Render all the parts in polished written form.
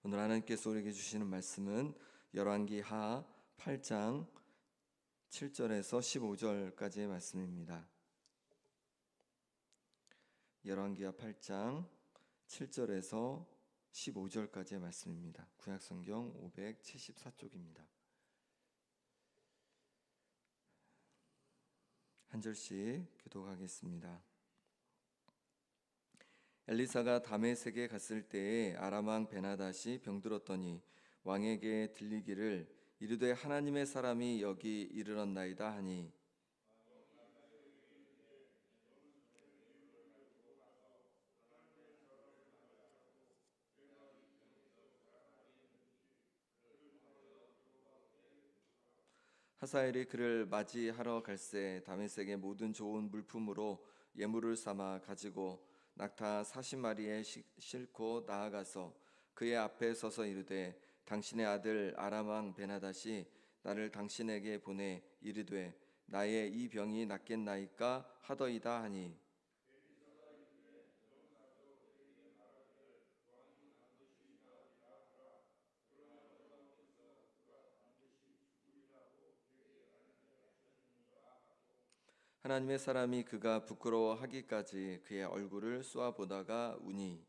오늘 하나님께서 우리에게 주시는 말씀은 열왕기하 8장 7절에서 15절까지의 말씀입니다. 열왕기하 8장 7절에서 15절까지의 말씀입니다. 구약성경 574쪽입니다. 한 절씩 교독하겠습니다. 엘리사가 다메섹에 갔을 때에 아람 왕 베나닷이 병들었더니 왕에게 들리기를 이르되 하나님의 사람이 여기 이르렀나이다 하니 하사엘이 그를 맞이하러 갈새 다메섹의 모든 좋은 물품으로 예물을 삼아 가지고 낙타 40마리에 싣고 나아가서 그의 앞에 서서 이르되 당신의 아들 아람 왕 베나닷이 나를 당신에게 보내 이르되 나의 이 병이 낫겠나이까 하더이다 하니 하나님의 사람이 그가 부끄러워하기까지 그의 얼굴을 쏘아보다가 우니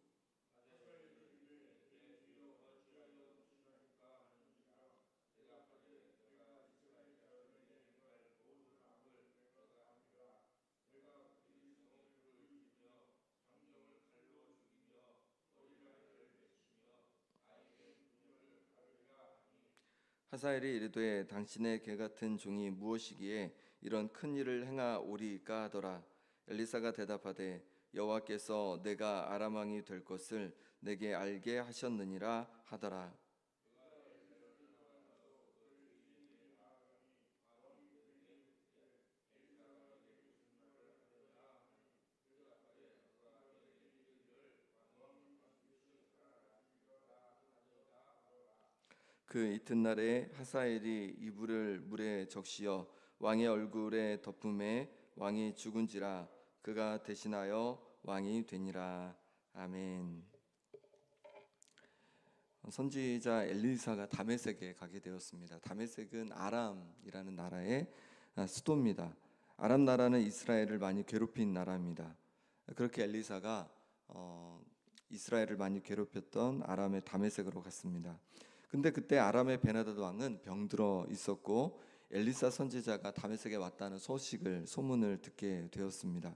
하사엘이 이르되 당신의 개 같은 종이 무엇이기에 이런 큰 일을 행하오리까 하더라. 엘리사가 대답하되 여호와께서 내가 아람 왕이 될 것을 내게 알게 하셨느니라 하더라. 그 이튿날에 하사엘이 이불을 물에 적시어 왕의 얼굴에 덮음에 왕이 죽은지라 그가 대신하여 왕이 되니라. 아멘. 선지자 엘리사가 다메섹에 가게 되었습니다. 다메섹은 아람이라는 나라의 수도입니다. 아람 나라는 이스라엘을 많이 괴롭힌 나라입니다. 그렇게 엘리사가 이스라엘을 많이 괴롭혔던 아람의 다메섹으로 갔습니다. 근데 그때 아람의 베나닷 왕은 병들어 있었고 엘리사 선지자가 다메섹에 왔다는 소문을 듣게 되었습니다.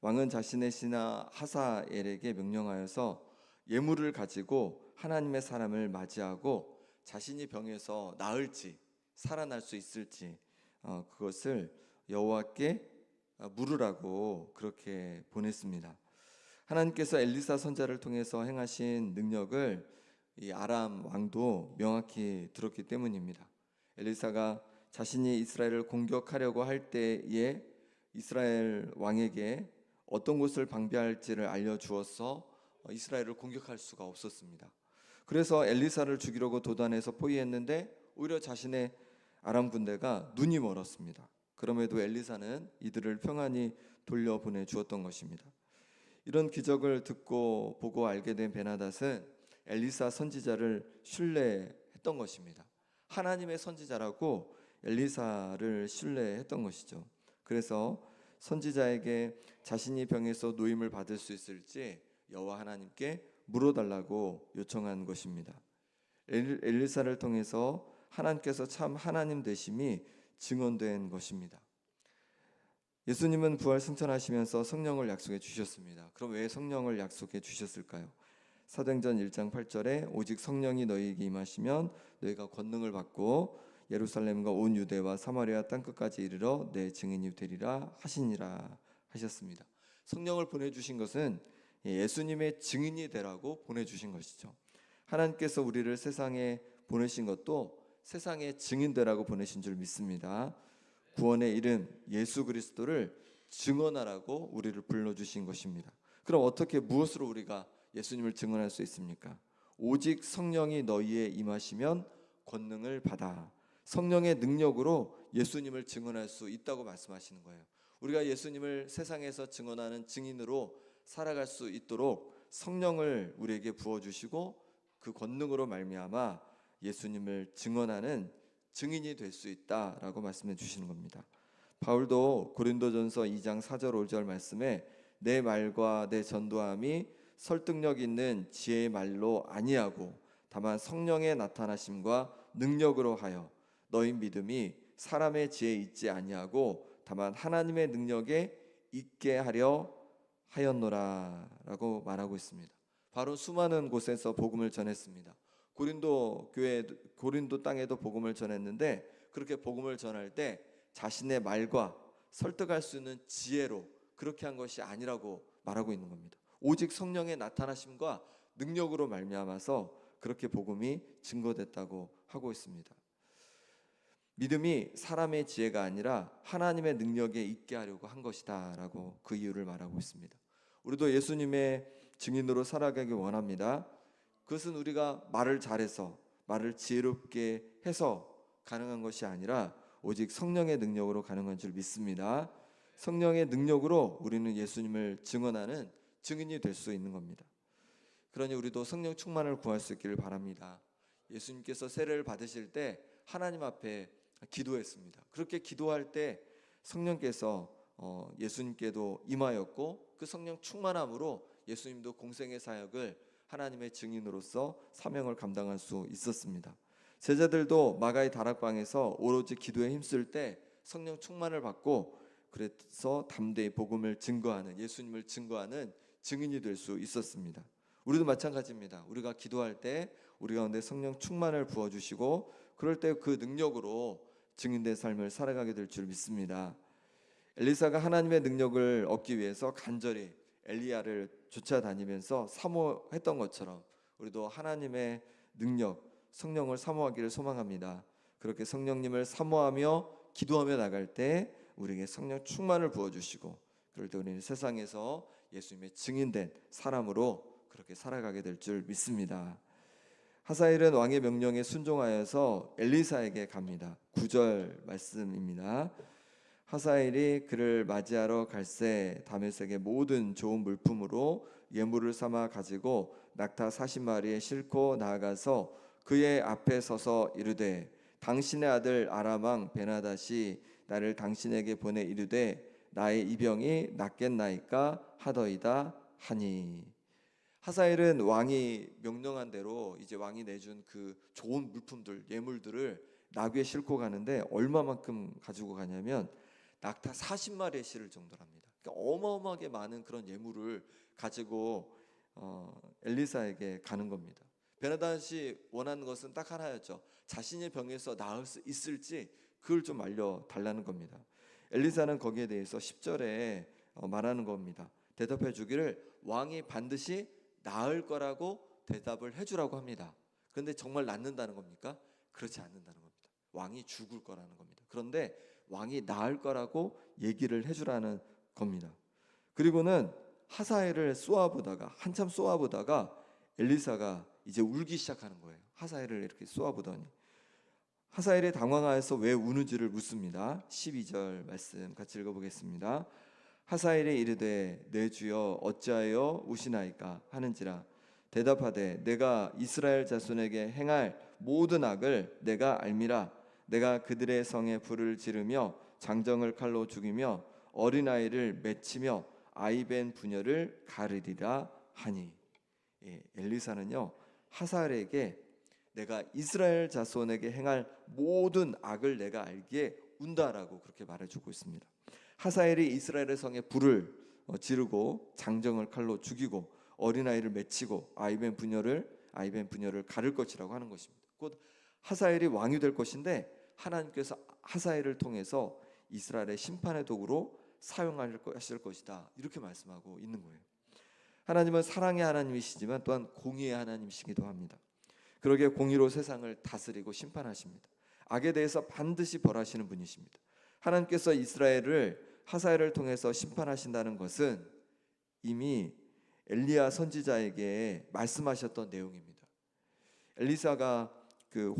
왕은 자신의 신하 하사엘에게 명령하여서 예물을 가지고 하나님의 사람을 맞이하고 자신이 병에서 나을지 살아날 수 있을지 그것을 여호와께 물으라고 그렇게 보냈습니다. 하나님께서 엘리사 선지자를 통해서 행하신 능력을 이 아람 왕도 명확히 들었기 때문입니다. 엘리사가 자신이 이스라엘을 공격하려고 할 때에 이스라엘 왕에게 어떤 곳을 방비할지를 알려주어서 이스라엘을 공격할 수가 없었습니다. 그래서 엘리사를 죽이려고 도단해서 포위했는데 오히려 자신의 아람 군대가 눈이 멀었습니다. 그럼에도 엘리사는 이들을 평안히 돌려보내 주었던 것입니다. 이런 기적을 듣고 보고 알게 된 베나닷은 엘리사 선지자를 신뢰했던 것입니다. 하나님의 선지자라고 엘리사를 신뢰했던 것이죠. 그래서 선지자에게 자신이 병에서 노임을 받을 수 있을지 여호와 하나님께 물어달라고 요청한 것입니다. 엘리사를 통해서 하나님께서 참 하나님 되심이 증언된 것입니다. 예수님은 부활 승천하시면서 성령을 약속해 주셨습니다. 그럼 왜 성령을 약속해 주셨을까요? 사도행전 1장 8절에 오직 성령이 너희에게 임하시면 너희가 권능을 받고 예루살렘과 온 유대와 사마리아 땅끝까지 이르러 내 증인이 되리라 하시니라 하셨습니다. 성령을 보내주신 것은 예수님의 증인이 되라고 보내주신 것이죠. 하나님께서 우리를 세상에 보내신 것도 세상의 증인 되라고 보내신 줄 믿습니다. 구원의 이름 예수 그리스도를 증언하라고 우리를 불러주신 것입니다. 그럼 어떻게 무엇으로 우리가 예수님을 증언할 수 있습니까? 오직 성령이 너희에 임하시면 권능을 받아. 성령의 능력으로 예수님을 증언할 수 있다고 말씀하시는 거예요. 우리가 예수님을 세상에서 증언하는 증인으로 살아갈 수 있도록 성령을 우리에게 부어주시고 그 권능으로 말미암아 예수님을 증언하는 증인이 될 수 있다라고 말씀해 주시는 겁니다. 바울도 고린도전서 2장 4절 5절 말씀에 내 말과 내 전도함이 설득력 있는 지혜의 말로 아니하고 다만 성령의 나타나심과 능력으로 하여 너희 믿음이 사람의 지혜에 있지 아니하고 다만 하나님의 능력에 있게 하려 하였노라라고 말하고 있습니다. 바로 수많은 곳에서 복음을 전했습니다. 고린도 땅에도 복음을 전했는데 그렇게 복음을 전할 때 자신의 말과 설득할 수 있는 지혜로 그렇게 한 것이 아니라고 말하고 있는 겁니다. 오직 성령의 나타나심과 능력으로 말미암아서 그렇게 복음이 증거됐다고 하고 있습니다. 믿음이 사람의 지혜가 아니라 하나님의 능력에 있게 하려고 한 것이다 라고 그 이유를 말하고 있습니다. 우리도 예수님의 증인으로 살아가기 원합니다. 그것은 우리가 말을 잘해서 말을 지혜롭게 해서 가능한 것이 아니라 오직 성령의 능력으로 가능한 줄 믿습니다. 성령의 능력으로 우리는 예수님을 증언하는 증인이 될 수 있는 겁니다. 그러니 우리도 성령 충만을 구할 수 있기를 바랍니다. 예수님께서 세례를 받으실 때 하나님 앞에 기도했습니다. 그렇게 기도할 때 성령께서 예수님께도 임하였고 그 성령 충만함으로 예수님도 공생의 사역을 하나님의 증인으로서 사명을 감당할 수 있었습니다. 제자들도 마가의 다락방에서 오로지 기도에 힘쓸 때 성령 충만을 받고 그래서 담대히 복음을 증거하는 예수님을 증거하는 증인이 될 수 있었습니다. 우리도 마찬가지입니다. 우리가 기도할 때 우리 가운데 성령 충만을 부어주시고 그럴 때 그 능력으로 증인된 삶을 살아가게 될 줄 믿습니다. 엘리사가 하나님의 능력을 얻기 위해서 간절히 엘리야를 쫓아다니면서 사모했던 것처럼 우리도 하나님의 능력, 성령을 사모하기를 소망합니다. 그렇게 성령님을 사모하며 기도하며 나갈 때 우리에게 성령 충만을 부어주시고 그럴 때 우리는 세상에서 예수님의 증인된 사람으로 그렇게 살아가게 될 줄 믿습니다. 하사엘은 왕의 명령에 순종하여서 엘리사에게 갑니다. 9절 말씀입니다. 하사엘이 그를 맞이하러 갈새 다메섹의 모든 좋은 물품으로 예물을 삼아 가지고 낙타 40마리에 싣고 나아가서 그의 앞에 서서 이르되 당신의 아들 아람 왕 베나닷이 나를 당신에게 보내 이르되 나의 이 병이 낫겠나이까 하더이다 하니. 하사엘은 왕이 명령한 대로 이제 왕이 내준 그 좋은 물품들 예물들을 나귀에 싣고 가는데 얼마만큼 가지고 가냐면 낙타 40마리에 실을 정도랍니다. 그러니까 어마어마하게 많은 그런 예물을 가지고 엘리사에게 가는 겁니다. 베나닷이 원하는 것은 딱 하나였죠. 자신의 병에서 나을 수 있을지 그걸 좀 알려달라는 겁니다. 엘리사는 거기에 대해서 10절에 말하는 겁니다. 대답해 주기를 왕이 반드시 나을 거라고 대답을 해주라고 합니다. 그런데 정말 낫는다는 겁니까? 그렇지 않는다는 겁니다. 왕이 죽을 거라는 겁니다. 그런데 왕이 나을 거라고 얘기를 해주라는 겁니다. 그리고는 하사엘을 쏘아보다가 한참 쏘아보다가 엘리사가 이제 울기 시작하는 거예요. 하사엘을 이렇게 쏘아보더니 하사엘이 당황하여서 왜 우는지를 묻습니다. 12절 말씀 같이 읽어보겠습니다. 하사엘이 이르되 내 주여 어찌하여 우시나이까 하는지라 대답하되 내가 이스라엘 자손에게 행할 모든 악을 내가 알미라. 내가 그들의 성에 불을 지르며 장정을 칼로 죽이며 어린아이를 맺히며 아이벤 부녀를 가르리라 하니. 엘리사는요 하사엘에게 내가 이스라엘 자손에게 행할 모든 악을 내가 알기에 운다라고 그렇게 말해주고 있습니다. 하사엘이 이스라엘의 성에 불을 지르고 장정을 칼로 죽이고 어린아이를 맺히고 아이벤 부녀를 가를 것이라고 하는 것입니다. 곧 하사엘이 왕이 될 것인데 하나님께서 하사엘을 통해서 이스라엘의 심판의 도구로 사용하실 것이다 이렇게 말씀하고 있는 거예요. 하나님은 사랑의 하나님이시지만 또한 공의의 하나님이시기도 합니다. 그러기에 공의로 세상을 다스리고 심판하십니다. 악에 대해서 반드시 벌하시는 분이십니다. 하나님께서 이스라엘을 하사엘을 통해서 심판하신다는 것은 이미 엘리야 선지자에게 말씀하셨던 내용입니다. 엘리사가 그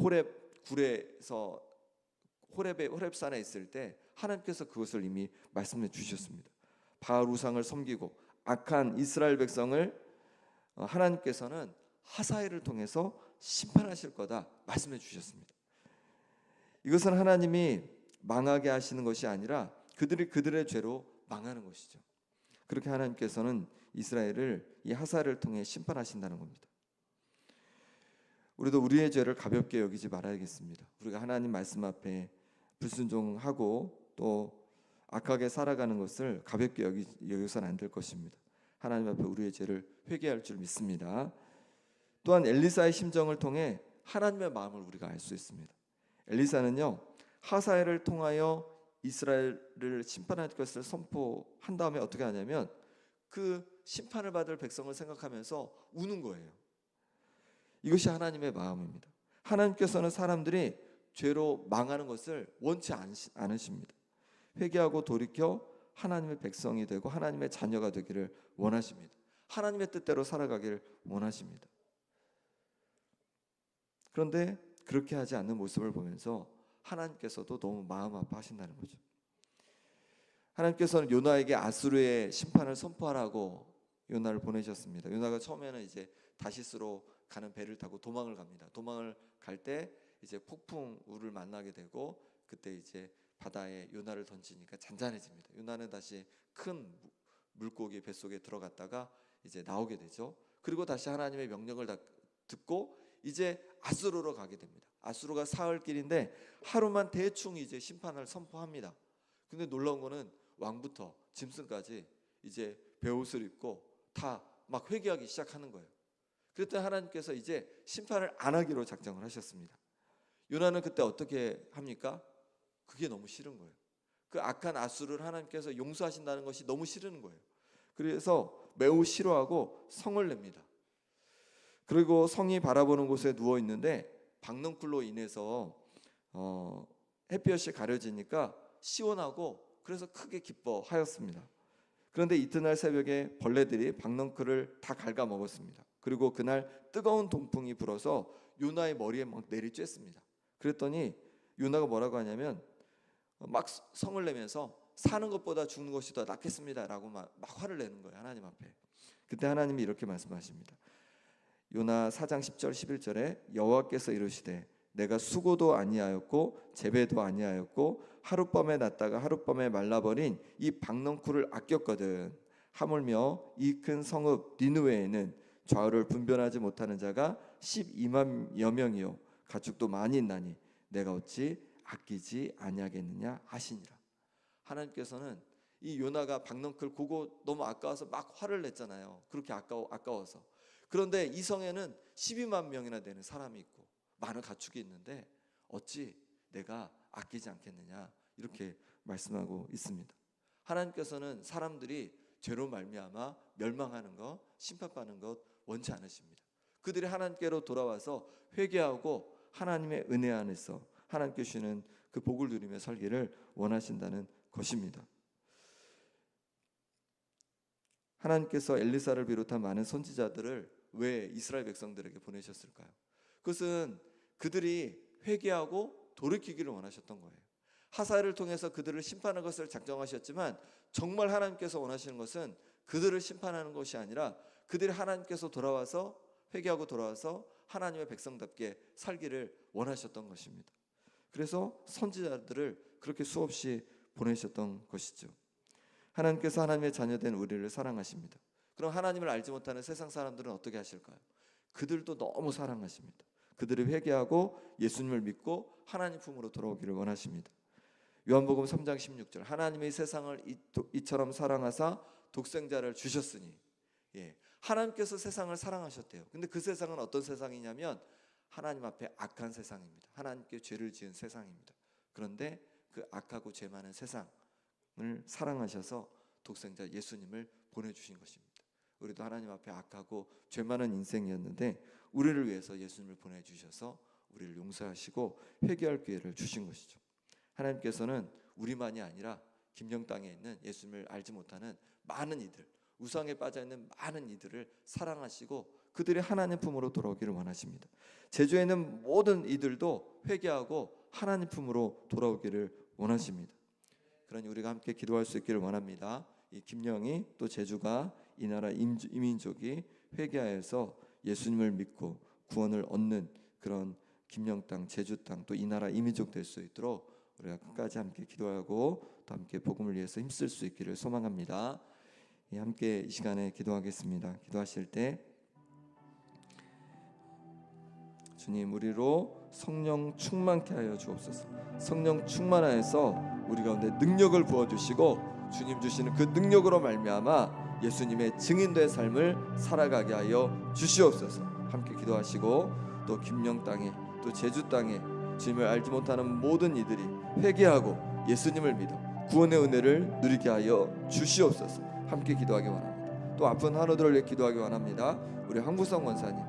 호렙산에 있을 때 하나님께서 그것을 이미 말씀해 주셨습니다. 바알 우상을 섬기고 악한 이스라엘 백성을 하나님께서는 하사엘을 통해서 심판하실 거다 말씀해 주셨습니다. 이것은 하나님이 망하게 하시는 것이 아니라 그들의 죄로 망하는 것이죠. 그렇게 하나님께서는 이스라엘을 이 하사엘을 통해 심판하신다는 겁니다. 우리도 우리의 죄를 가볍게 여기지 말아야겠습니다. 우리가 하나님 말씀 앞에 불순종하고 또 악하게 살아가는 것을 가볍게 여기서는 안 될 것입니다. 하나님 앞에 우리의 죄를 회개할 줄 믿습니다. 또한 엘리사의 심정을 통해 하나님의 마음을 우리가 알 수 있습니다. 엘리사는요, 하사엘을 통하여 이스라엘을 심판할 것을 선포한 다음에 어떻게 하냐면 그 심판을 받을 백성을 생각하면서 우는 거예요. 이것이 하나님의 마음입니다. 하나님께서는 사람들이 죄로 망하는 것을 원치 않으십니다. 회개하고 돌이켜 하나님의 백성이 되고 하나님의 자녀가 되기를 원하십니다. 하나님의 뜻대로 살아가기를 원하십니다. 그런데 그렇게 하지 않는 모습을 보면서 하나님께서도 너무 마음 아파하신다는 거죠. 하나님께서는 요나에게 아수르의 심판을 선포하라고 요나를 보내셨습니다. 요나가 처음에는 이제 다시스로 가는 배를 타고 도망을 갑니다. 도망을 갈 때 이제 폭풍우를 만나게 되고 그때 이제 바다에 요나를 던지니까 잔잔해집니다. 요나는 다시 큰 물고기 뱃속에 들어갔다가 이제 나오게 되죠. 그리고 다시 하나님의 명령을 듣고 이제 아수르로 가게 됩니다. 아수르가 사흘 길인데 하루만 대충 이제 심판을 선포합니다. 근데 놀라운 거는 왕부터 짐승까지 이제 베옷을 입고 다 막 회개하기 시작하는 거예요. 그랬더니 하나님께서 이제 심판을 안 하기로 작정을 하셨습니다. 요나는 그때 어떻게 합니까? 그게 너무 싫은 거예요. 그 악한 아수르를 하나님께서 용서하신다는 것이 너무 싫은 거예요. 그래서 매우 싫어하고 성을 냅니다. 그리고 성이 바라보는 곳에 누워 있는데 박넝쿨로 인해서 햇볕이 가려지니까 시원하고 그래서 크게 기뻐하였습니다. 그런데 이튿날 새벽에 벌레들이 박넝쿨을 다 갉아먹었습니다. 그리고 그날 뜨거운 동풍이 불어서 요나의 머리에 막 내리쬐습니다. 그랬더니 요나가 뭐라고 하냐면 막 성을 내면서 사는 것보다 죽는 것이 더 낫겠습니다라고 막 화를 내는 거예요. 하나님 앞에. 그때 하나님이 이렇게 말씀하십니다. 요나 4장 10절 11절에 여호와께서 이르시되 내가 수고도 아니하였고 재배도 아니하였고 하룻밤에 났다가 하룻밤에 말라버린 이 박넝쿨을 아꼈거든. 하물며 이 큰 성읍 니느웨에는 좌우를 분별하지 못하는 자가 12만여 명이요 가축도 많이 있나니 내가 어찌 아끼지 아니하겠느냐 하시니라. 하나님께서는 이 요나가 박넝쿨 그거 너무 아까워서 막 화를 냈잖아요. 그렇게 아까워서. 그런데 이 성에는 12만 명이나 되는 사람이 있고 많은 가축이 있는데 어찌 내가 아끼지 않겠느냐 이렇게 말씀하고 있습니다. 하나님께서는 사람들이 죄로 말미암아 멸망하는 것, 심판받는 것 원치 않으십니다. 그들이 하나님께로 돌아와서 회개하고 하나님의 은혜 안에서 하나님께 주시는 그 복을 누리며 살기를 원하신다는 것입니다. 하나님께서 엘리사를 비롯한 많은 선지자들을 왜 이스라엘 백성들에게 보내셨을까요? 그것은 그들이 회개하고 돌이키기를 원하셨던 거예요. 하사엘을 통해서 그들을 심판하는 것을 작정하셨지만 정말 하나님께서 원하시는 것은 그들을 심판하는 것이 아니라 그들이 하나님께서 돌아와서 회개하고 돌아와서 하나님의 백성답게 살기를 원하셨던 것입니다. 그래서 선지자들을 그렇게 수없이 보내셨던 것이죠. 하나님께서 하나님의 자녀된 우리를 사랑하십니다. 그럼 하나님을 알지 못하는 세상 사람들은 어떻게 하실까요? 그들도 너무 사랑하십니다. 그들이 회개하고 예수님을 믿고 하나님 품으로 돌아오기를 원하십니다. 요한복음 3장 16절 하나님의 세상을 이처럼 사랑하사 독생자를 주셨으니 하나님께서 세상을 사랑하셨대요. 근데 그 세상은 어떤 세상이냐면 하나님 앞에 악한 세상입니다. 하나님께 죄를 지은 세상입니다. 그런데 그 악하고 죄 많은 세상을 사랑하셔서 독생자 예수님을 보내주신 것입니다. 우리도 하나님 앞에 악하고 죄 많은 인생이었는데 우리를 위해서 예수님을 보내주셔서 우리를 용서하시고 회개할 기회를 주신 것이죠. 하나님께서는 우리만이 아니라 김영 땅에 있는 예수님을 알지 못하는 많은 이들, 우상에 빠져있는 많은 이들을 사랑하시고 그들이 하나님 품으로 돌아오기를 원하십니다. 제주에 있는 모든 이들도 회개하고 하나님 품으로 돌아오기를 원하십니다. 그러니 우리가 함께 기도할 수 있기를 원합니다. 이 김영이 또 제주가 이 나라 이민족이 회개하여서 예수님을 믿고 구원을 얻는 그런 김영 땅, 제주 땅, 또 이 나라 이민족 될 수 있도록 우리가 끝까지 함께 기도하고 또 함께 복음을 위해서 힘쓸 수 있기를 소망합니다. 함께 이 시간에 기도하겠습니다. 기도하실 때 주님, 우리로 성령 충만케 하여 주옵소서. 성령 충만하여서 우리 가운데 능력을 부어주시고 주님 주시는 그 능력으로 말미암아 예수님의 증인된 삶을 살아가게 하여 주시옵소서. 함께 기도하시고 또 김영 땅에 또 제주 땅에 주님을 알지 못하는 모든 이들이 회개하고 예수님을 믿어 구원의 은혜를 누리게 하여 주시옵소서. 함께 기도하기 원합니다. 또 아픈 한우들을 위해 기도하기 원합니다. 우리 황부성 원사님,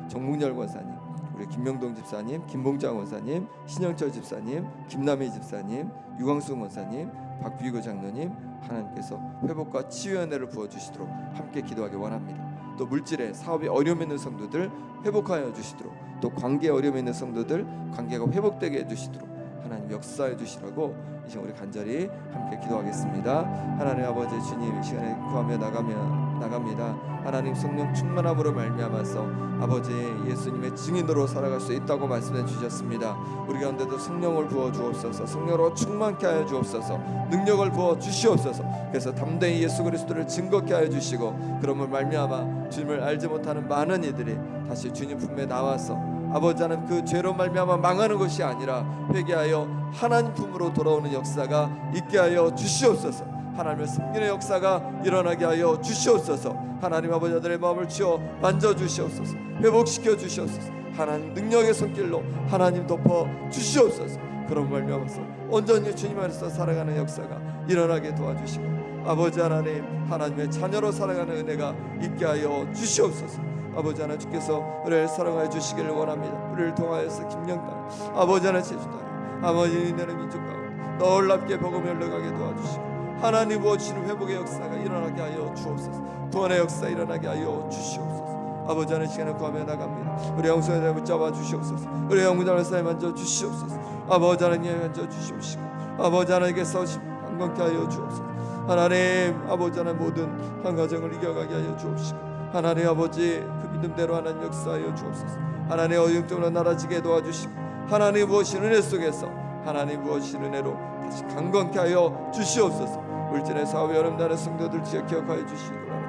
정국열 원사님, 우리 김명동 집사님, 김봉장 원사님, 신영철 집사님, 김남희 집사님, 유광숙 원사님, 박비구 장로님, 하나님께서 회복과 치유의 은혜를 부어주시도록 함께 기도하기 원합니다. 또 물질에 사업에 어려움 있는 성도들 회복하여 주시도록, 또 관계에 어려움 있는 성도들 관계가 회복되게 해주시도록 하나님 역사해 주시라고 이제 우리 간절히 함께 기도하겠습니다. 하나님 아버지 주님, 이 시간에 구하며 나갑니다. 하나님 성령 충만함으로 말미암아서 아버지 예수님의 증인으로 살아갈 수 있다고 말씀해 주셨습니다. 우리 가운데도 성령을 부어 주옵소서. 성령으로 충만케 하여 주옵소서. 능력을 부어 주시옵소서. 그래서 담대히 예수 그리스도를 증거케 하여 주시고, 그러므로 말미암아 주님을 알지 못하는 많은 이들이 다시 주님 품에 나와서 아버지 하나님 그 죄로 말미암아 망하는 것이 아니라 회개하여 하나님 품으로 돌아오는 역사가 있게 하여 주시옵소서. 하나님의 섬기는 역사가 일어나게 하여 주시옵소서. 하나님 아버지 아들의 마음을 치어 만져주시옵소서. 회복시켜 주시옵소서. 하나님 능력의 손길로 하나님 덮어 주시옵소서. 그런 말미암아서 온전히 주님 안에서 살아가는 역사가 일어나게 도와주시고, 아버지 하나님 하나님의 자녀로 살아가는 은혜가 있게 하여 주시옵소서. 아버지 하나님 주께서 우리를 사랑하여 주시기를 원합니다. 우리를 통하여서 김영 땅, 아버지 하나님 제주 땅, 아버지 이내는 민족 가운데 놀랍게 복음이 흘러가게 도와주시고, 하나님 부어주시는 회복의 역사가 일어나게 하여 주옵소서. 구원의 역사 일어나게 하여 주시옵소서. 아버지 하나님 시간을 구하며 나갑니다. 우리 영성에 붙잡아 주시옵소서. 우리 영문장을 사에 만져 주시옵소서. 아버지 하나님 만져 주시옵시고, 아버지 하나님께서 강건케 하여 주옵소서. 하나님 아버지 하나님 모든 한 가정을 이겨가게 하여 주옵시고, 하나님 아버지 그 믿음대로 하나님 역사하여 주옵소서. 하나님 어영적으로 나라지게 도와주시고, 하나님 부어주신 은혜 속에서 하나님 부어주신 은혜로 다시 강건케 하여 주시옵소서. 물질의 사업에 어렵다는 성도들 기억하여 주시기 바랍니다.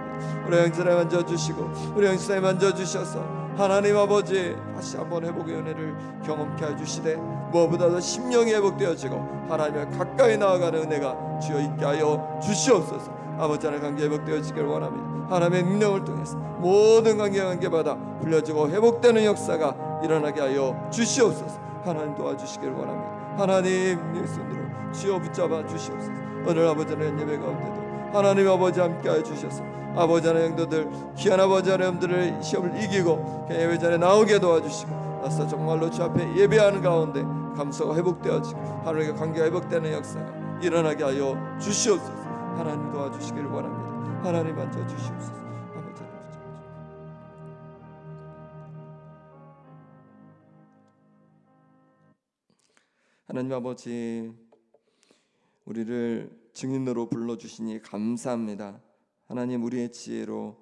우리 형제를 만져주시고 우리 형제를 만져주셔서 하나님 아버지 다시 한번 회복의 은혜를 경험케 하여 주시되, 무엇보다도 심령이 회복되어지고 하나님을 가까이 나아가는 은혜가 주여 있게 하여 주시옵소서. 아버지 하나님 관계 회복되어지기를 원합니다. 하나님의 능력을 통해서 모든 관계받아 풀려지고 회복되는 역사가 일어나게 하여 주시옵소서. 하나님 도와주시기를 원합니다. 하나님 손으로 쥐어 붙잡아 주시옵소서. 오늘 아버지 하나님 예배 가운데도 하나님 아버지 함께하여 주셔서 아버지 하나님 영도들 귀한 아버지 하나님들을 시험을 이기고 예배전에 나오게 도와주시고, 나서 정말로 주 앞에 예배하는 가운데 감사가 회복되어지고 하나님과 관계가 회복되는 역사가 일어나게 하여 주시옵소서. 하나님 도와주시기를 원합니다. 하나님 만져 주시옵소서. 아버지 하나님 하나님 아버지, 우리를 증인으로 불러주시니 감사합니다. 하나님, 우리의 지혜로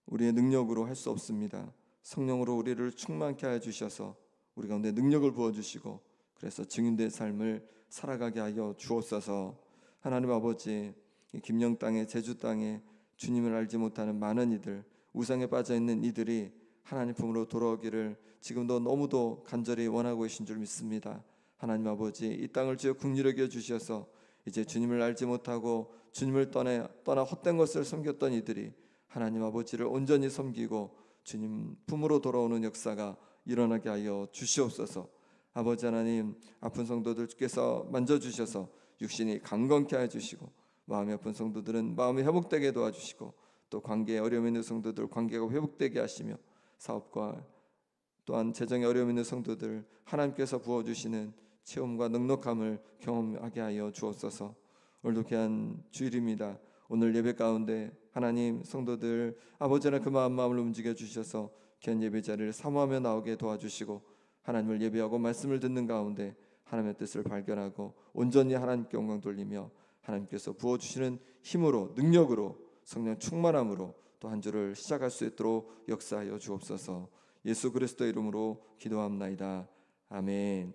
우리의 능력으로 할 수 없습니다. 성령으로 우리를 충만케 하여 주셔서 우리 가운데 능력을 부어주시고, 그래서 증인된 삶을 살아가게 하여 주옵소서. 하나님 아버지, 김영 땅에 제주 땅에 주님을 알지 못하는 많은 이들, 우상에 빠져있는 이들이 하나님 품으로 돌아오기를 지금도 너무도 간절히 원하고 계신 줄 믿습니다. 하나님 아버지, 이 땅을 주여 긍휼히 여겨 주셔서 이제 주님을 알지 못하고 주님을 떠나 헛된 것을 섬겼던 이들이 하나님 아버지를 온전히 섬기고 주님 품으로 돌아오는 역사가 일어나게 하여 주시옵소서. 아버지 하나님, 아픈 성도들 주께서 만져주셔서 육신이 강건케 하여 주시고, 마음이 아픈 성도들은 마음이 회복되게 도와주시고, 또 관계에 어려움 있는 성도들 관계가 회복되게 하시며, 사업과 또한 재정에 어려움 있는 성도들 하나님께서 부어주시는 체험과 넉넉함을 경험하게 하여 주옵소서. 오늘도 귀한 주일입니다. 오늘 예배 가운데 하나님 성도들 아버지 하나님 그 마음을 움직여 주셔서 귀한 예배 자리를 사모하며 나오게 도와주시고, 하나님을 예배하고 말씀을 듣는 가운데 하나님의 뜻을 발견하고 온전히 하나님께 영광 돌리며 하나님께서 부어주시는 힘으로 능력으로 성령 충만함으로 또 한 주를 시작할 수 있도록 역사하여 주옵소서. 예수 그리스도의 이름으로 기도합나이다. 아멘.